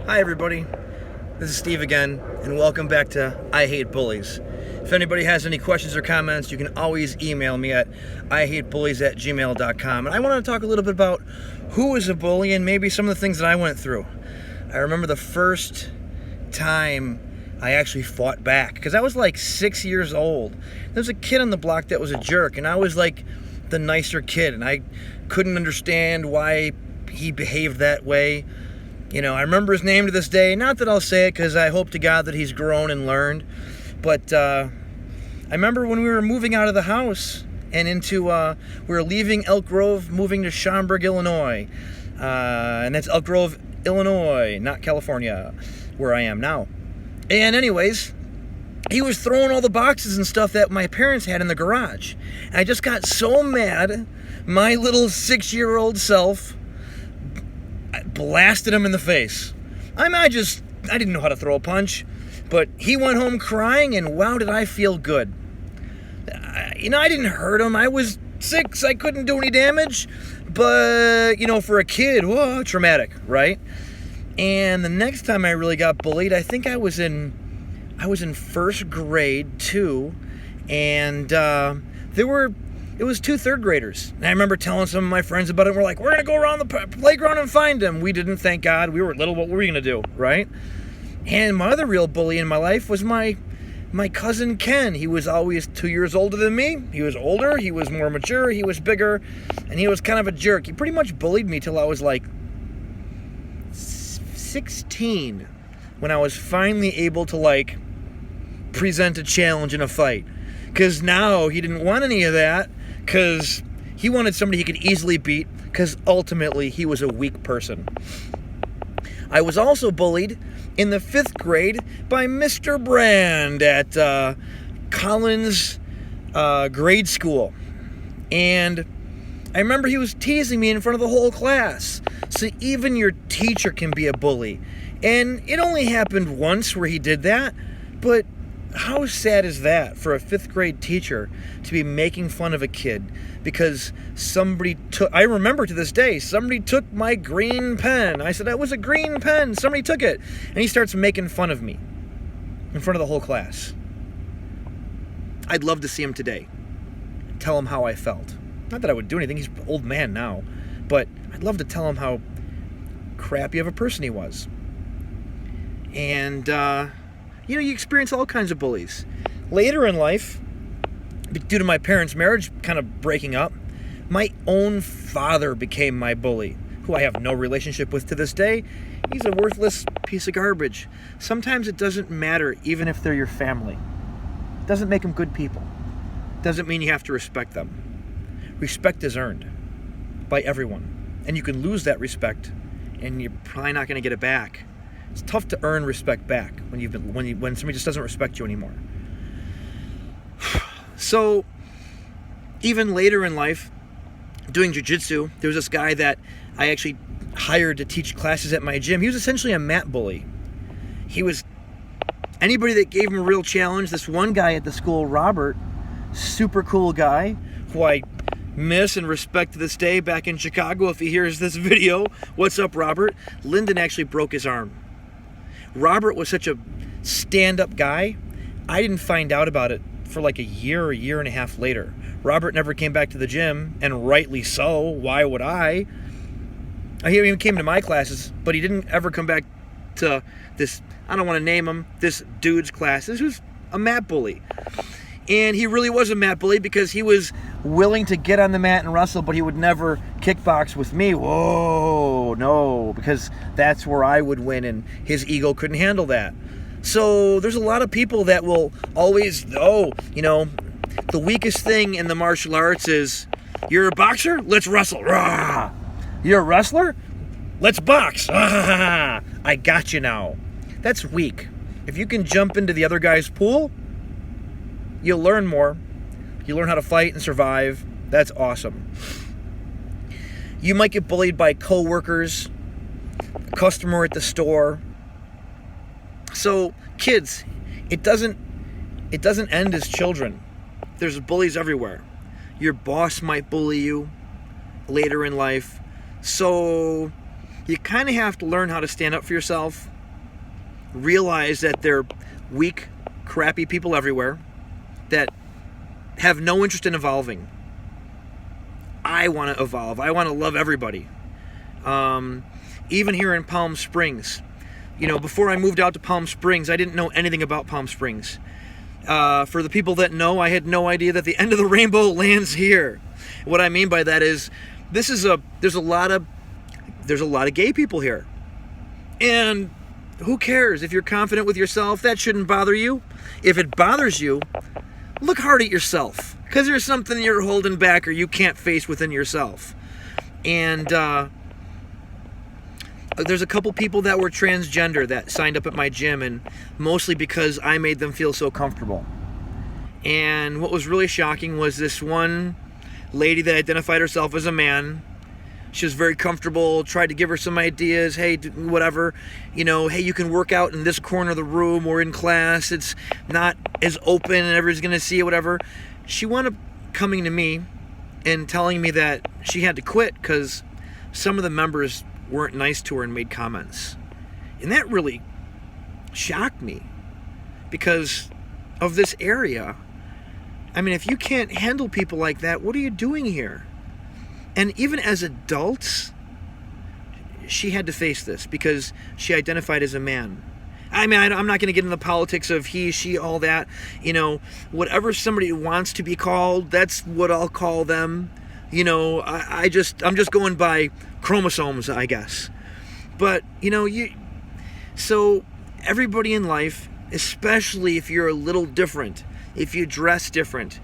Hi everybody, this is Steve again, and welcome back to I Hate Bullies. If anybody has any questions or comments, you can always email me at ihatebullies@gmail.com. And I want to talk a little bit about who is a bully and maybe some of the things that I went through. I remember the first time I actually fought back, because I was like 6 years old. There was a kid on the block that was a jerk, and I was like the nicer kid, and I couldn't understand why he behaved that way. You know, I remember his name to this day. Not that I'll say it, because I hope to God that he's grown and learned. But I remember when we were moving out of the house and we were leaving Elk Grove, moving to Schaumburg, Illinois. And that's Elk Grove, Illinois, not California, where I am now. And anyways, he was throwing all the boxes and stuff that my parents had in the garage. And I just got so mad, my little 6-year-old self blasted him in the face. I didn't know how to throw a punch, but he went home crying, and wow, did I feel good. I didn't hurt him. I was 6. I couldn't do any damage, but, for a kid, whoa, traumatic, right? And the next time I really got bullied, I think I was in first grade too, and it was 2 third graders. And I remember telling some of my friends about it. We're like, we're going to go around the playground and find them. We didn't, thank God. We were little. What were we going to do, right? And my other real bully in my life was my cousin Ken. He was always 2 years older than me. He was older. He was more mature. He was bigger. And he was kind of a jerk. He pretty much bullied me till I was like 16, when I was finally able to present a challenge in a fight. Because now he didn't want any of that, because he wanted somebody he could easily beat, because ultimately he was a weak person. I was also bullied in the 5th grade by Mr. Brand at Collins grade school. And I remember he was teasing me in front of the whole class. So even your teacher can be a bully. And it only happened once where he did that, but how sad is that for a 5th grade teacher to be making fun of a kid because I remember to this day, somebody took my green pen. I said, that was a green pen. Somebody took it. And he starts making fun of me in front of the whole class. I'd love to see him today. Tell him how I felt. Not that I would do anything. He's an old man now. But I'd love to tell him how crappy of a person he was. And, you experience all kinds of bullies. Later in life, due to my parents' marriage kind of breaking up, my own father became my bully, who I have no relationship with to this day. He's a worthless piece of garbage. Sometimes it doesn't matter, even if they're your family. It doesn't make them good people. It doesn't mean you have to respect them. Respect is earned by everyone. And you can lose that respect, and you're probably not going to get it back. It's tough to earn respect back when somebody just doesn't respect you anymore. So, even later in life, doing jiu-jitsu, there was this guy that I actually hired to teach classes at my gym. He was essentially a mat bully. He was anybody that gave him a real challenge. This one guy at the school, Robert, super cool guy, who I miss and respect to this day back in Chicago. If he hears this video, what's up, Robert? Lyndon actually broke his arm. Robert was such a stand-up guy, I didn't find out about it for like a year and a half later. Robert never came back to the gym, and rightly so. Why would I? He even came to my classes, but he didn't ever come back to this, I don't want to name him, this dude's classes, who's a mat bully. And he really was a mat bully because he was willing to get on the mat and wrestle, but he would never kickbox with me. Whoa, no, because that's where I would win, and his ego couldn't handle that. So there's a lot of people that will always, the weakest thing in the martial arts is, you're a boxer? Let's wrestle. Rah! You're a wrestler? Let's box. Ah! I got you now. That's weak. If you can jump into the other guy's pool, you'll learn more. You learn how to fight and survive. That's awesome. You might get bullied by coworkers, a customer at the store. So, kids, it doesn't end as children. There's bullies everywhere. Your boss might bully you later in life. So, you kind of have to learn how to stand up for yourself realize that they're weak, crappy people everywhere that have no interest in evolving. I want to evolve. I want to love everybody. Even here in Palm Springs, before I moved out to Palm Springs, I didn't know anything about Palm Springs. For the people that know, I had no idea that the end of the rainbow lands here. What I mean by that is, there's a lot of gay people here, and who cares if you're confident with yourself? That shouldn't bother you. If it bothers you, look hard at yourself, because there's something you're holding back or you can't face within yourself. And there's a couple people that were transgender that signed up at my gym, and mostly because I made them feel so comfortable. And what was really shocking was this one lady that identified herself as a man. She was very comfortable, tried to give her some ideas. Hey, whatever, hey, you can work out in this corner of the room or in class. It's not as open and everybody's going to see it, whatever. She wound up coming to me and telling me that she had to quit because some of the members weren't nice to her and made comments. And that really shocked me because of this area. I mean, if you can't handle people like that, what are you doing here? And even as adults, she had to face this because she identified as a man. I mean, I'm not going to get into the politics of he, she, all that. Whatever somebody wants to be called, that's what I'll call them. I'm just going by chromosomes, I guess. But, so everybody in life, especially if you're a little different, if you dress different,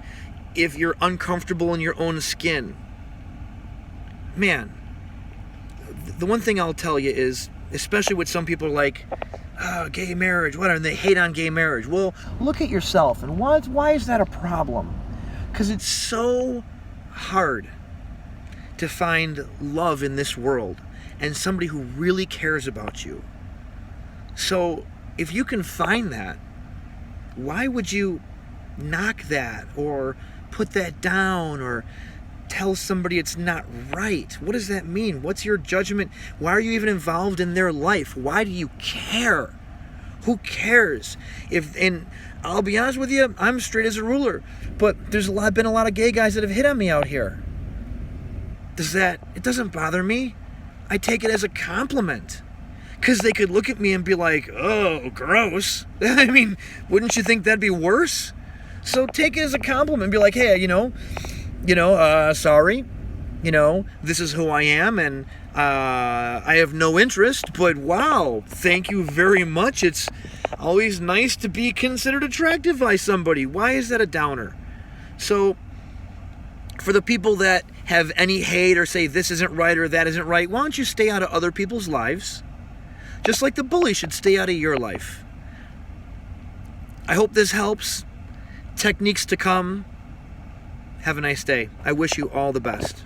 if you're uncomfortable in your own skin, man, the one thing I'll tell you is, especially with some people like, gay marriage, whatever, and they hate on gay marriage. Well, look at yourself, and why is that a problem? Because it's so hard to find love in this world and somebody who really cares about you. So if you can find that, why would you knock that or put that down or tell somebody it's not right? What does that mean? What's your judgment? Why are you even involved in their life? Why do you care? Who cares? And I'll be honest with you, I'm straight as a ruler, but there's been a lot of gay guys that have hit on me out here. It doesn't bother me. I take it as a compliment. Because they could look at me and be like, oh, gross. I mean, wouldn't you think that'd be worse? So take it as a compliment and be like, hey, sorry, this is who I am, and I have no interest, but wow, thank you very much. It's always nice to be considered attractive by somebody. Why is that a downer? So for the people that have any hate or say this isn't right or that isn't right, why don't you stay out of other people's lives? Just like the bully should stay out of your life. I hope this helps. Techniques to come. Have a nice day. I wish you all the best.